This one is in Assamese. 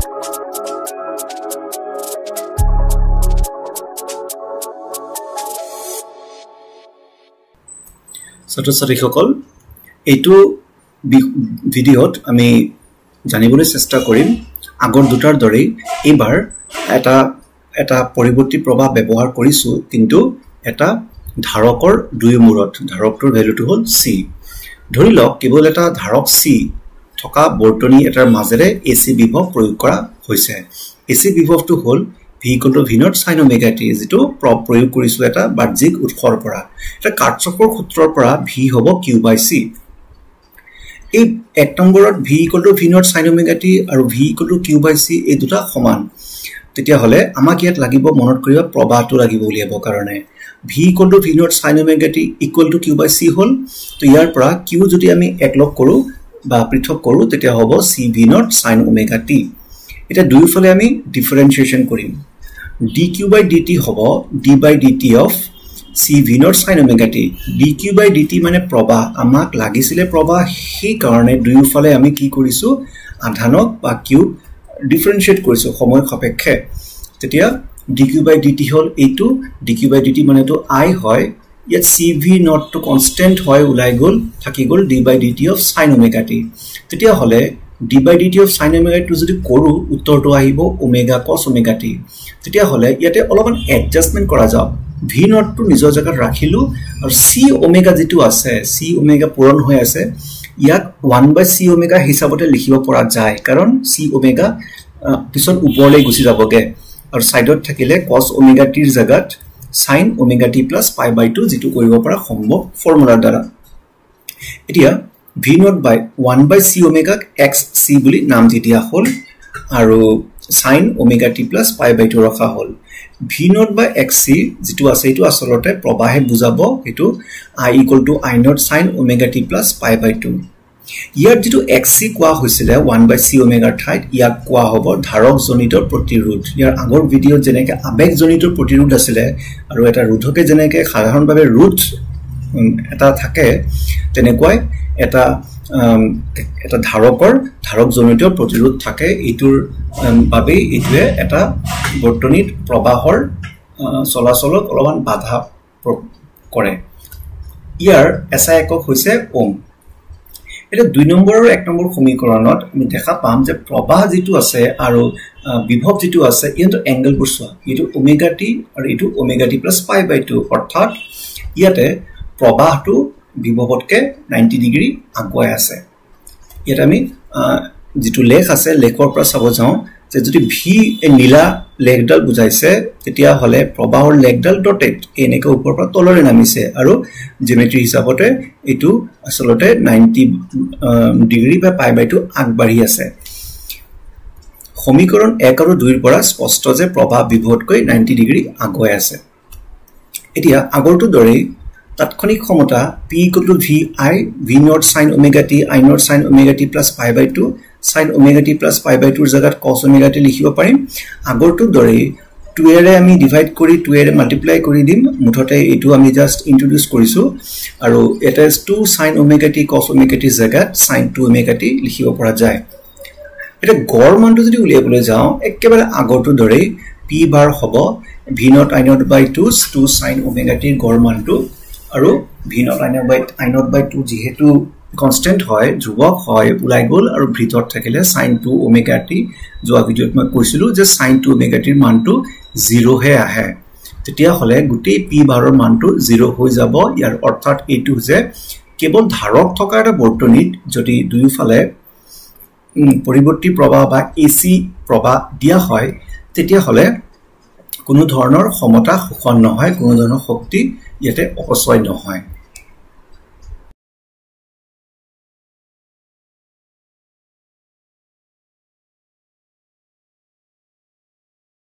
ছাত্ৰ-ছাত্ৰীসকল এইটো ভিডিঅ'ত আমি জানিবলৈ চেষ্টা কৰিম আগৰ দুটাৰ দৰে এবাৰ এটা পৰিৱৰ্তী প্ৰবাহ ব্যৱহাৰ কৰিছো কিন্তু এটা ধাৰকৰ দুই মূৰত ধাৰকটোৰ ভ্যালুটো হ'ল c ধৰি লওক কেৱল এটা ধাৰক c থকা বৰ্তনী এটাৰ মাজেৰে ac বিভৱ প্ৰয়োগ কৰা হৈছে ac বিভৱটো হ'ল v = v naught sin omega t যেটো প্ৰয়োগ কৰিছো এটা বাহ্যিক উৎসৰ পৰা এটা কাৰ্চফৰ সূত্ৰৰ পৰা v হ'ব q/c এই এক নম্বৰত v = v naught sin omega t আৰু v = q/c এই দুটা সমান তেতিয়া হলে আমাক ইয়াত লাগিব মনত কৰিবা প্ৰবাহটো লাগিব উলিয়াব কাৰণে v = v naught sin omega t = q/c হল তো ইয়াৰ পৰা q যদি আমি একলগ কৰো বা পৃথক কৰো তেতিয়া হ'ব c v naught sin omega t এটা দুইফালে আমি ডিফাৰেন্সিয়েচন কৰিম dq/dt হ'ব d/dt of c v naught sin omega t dq/dt মানে প্ৰবাহ আমাক লাগিছিলে প্ৰবাহ সেই কাৰণে দুইফালে আমি কি কৰিছো আধানক বা কিউব ডিফাৰেন্সিয়েট কৰিছো সময় সাপেক্ষে তেতিয়া dq/dt হল এইটো dq/dt মানে তো i হয় ইয়াত c v naught to constant হয় উলাই গল থাকি গল d/dt of sin omega t তেতিয়া হলে d/dt of sin omega t যদি কৰো উত্তৰটো আহিব omega cos omega t তেতিয়া হলে ইয়াতে অলপমান এডজাস্টমেন্ট কৰা যাওক v naught to নিজৰ জায়গাত ৰাখিলো আৰু c omega যেটো আছে c omega পূৰণ হৈ আছে ইয়াক 1/c omega হিচাপতে লিখিব পৰা যায় কাৰণ c omega পিছত ওপৰলৈ গুছি যাবগে আৰু সাইডত থাকিলে cos omega t ৰ জায়গাত sin omega t plus pi/2 যেটো কৰিব পৰা সম্ভৱ ফৰ্মুলাৰ দ্বাৰা এতিয়া v naught by 1/c omega xc বুলি নাম দি দিয়া হল আৰু sin omega t plus pi/2 ৰখা হল v naught by xc যেটো আছে এটো আসলতে প্ৰবাহে বুজাব এটো I = I naught sin omega t plus pi/2 ইয়াৰ যেটো xc কোৱা হৈছিল 1/c omega ঠাইত ইয়াক কোৱা হ'ব ধাৰক জনিতৰ প্ৰতিৰোধ ইয়াৰ আগৰ ভিডিঅ যেনেকৈ আবেগ জনিতৰ প্ৰতিৰোধ আছিল আৰু এটা ৰোধকে যেনেকৈ সাধাৰণভাৱে ৰোধ এটা থাকে তেনেকৈ এটা ধাৰক জনিত প্ৰতিৰোধ থাকে এটোৰ বাবে এটোৱে এটা বৰ্তনীত প্ৰবাহৰ চলাচলক অলপমান বাধা কৰে ইয়াৰ এসআই একক হৈছে ওম এটা 2 নম্বৰ আৰু 1 নম্বৰ সমীকৰণত আমি দেখা পাম যে প্ৰবাহ যেটো আছে আৰু বিভৱ যেটো আছে ইহঁতৰ এংগল বোৰ চোৱা এটো ওমেগা টি আৰু এটো ওমেগা টি প্লাস pi/2 অৰ্থাৎ ইয়াতে প্ৰবাহটো বিভৱতকে 90 ডিগ্ৰী আগুৱাই আছে ইয়াত আমি যেটো লেখ আছে লেখৰ পৰা চাব যাও যে যদি v নীলা লেখডাল বুজাইছে তেতিয়া হলে প্ৰবাহৰ লেখডাল ডটেড এনেকৈ ওপৰৰ পৰা তললৈ নামিছে আৰু জিওমেট্ৰি হিচাপতে এটো আসলতে 90 ডিগ্ৰী বা pi/2 আগবাঢ়ি আছে সমীকৰণ 1 আৰু 2 ৰ পৰা স্পষ্ট যে প্ৰবাহ বিভৱতকৈ 90 ডিগ্ৰী আগুৱাই আছে এতিয়া আগৰটো দৰে তাৎক্ষণিক ক্ষমতা p = vi v naught sin omega t I naught sin omega t plus pi/2 sin omega t plus pi/2 ৰ জায়গাত cos omega t লিখিব পাৰিম আগৰটো দৰে 2 এৰে আমি ডিভাইড কৰি 2 এৰে মাল্টিপ্লাই কৰি দিম মুঠতে এটো আমি জাস্ট ইন্ট্ৰোডিউস কৰিছো আৰু এটা 2 sin omega t cos omega t ৰ জায়গাত sin 2 omega t লিখিব পৰা যায় এটা গড় মানটো যদি উলিয়াবলৈ যাও একেবাৰে আগৰটো দৰে p বাৰ হ'ব v naught I naught by 2 sin omega t ৰ গড় মানটো আৰু v naught I naught by 2 যেহেতু কনস্ট্যান্ট হয় ধ্ৰুৱক হয় উলাই গল আৰু ভিতৰত থাকিলে sin 2 omega t যোৱা ভিডিঅত মই কৈছিলো যে sin 2 omega t ৰ মানটো 0 হে আহে তেতিয়া হলে গুটি p বাৰৰ মানটো 0 হৈ যাব ইয়াৰ অৰ্থাৎ এটো যে কেৱল ধাৰক থকা এটা বৰ্তনীত যদি দুইফালে পৰিৱৰ্তী প্ৰবাহ বা AC প্ৰবাহ দিয়া হয় তেতিয়া হলে কোনো ধৰণৰ ক্ষমতা শোষণ নহয় কোনো ধৰণৰ শক্তি ইয়াতে অপচয় নহয়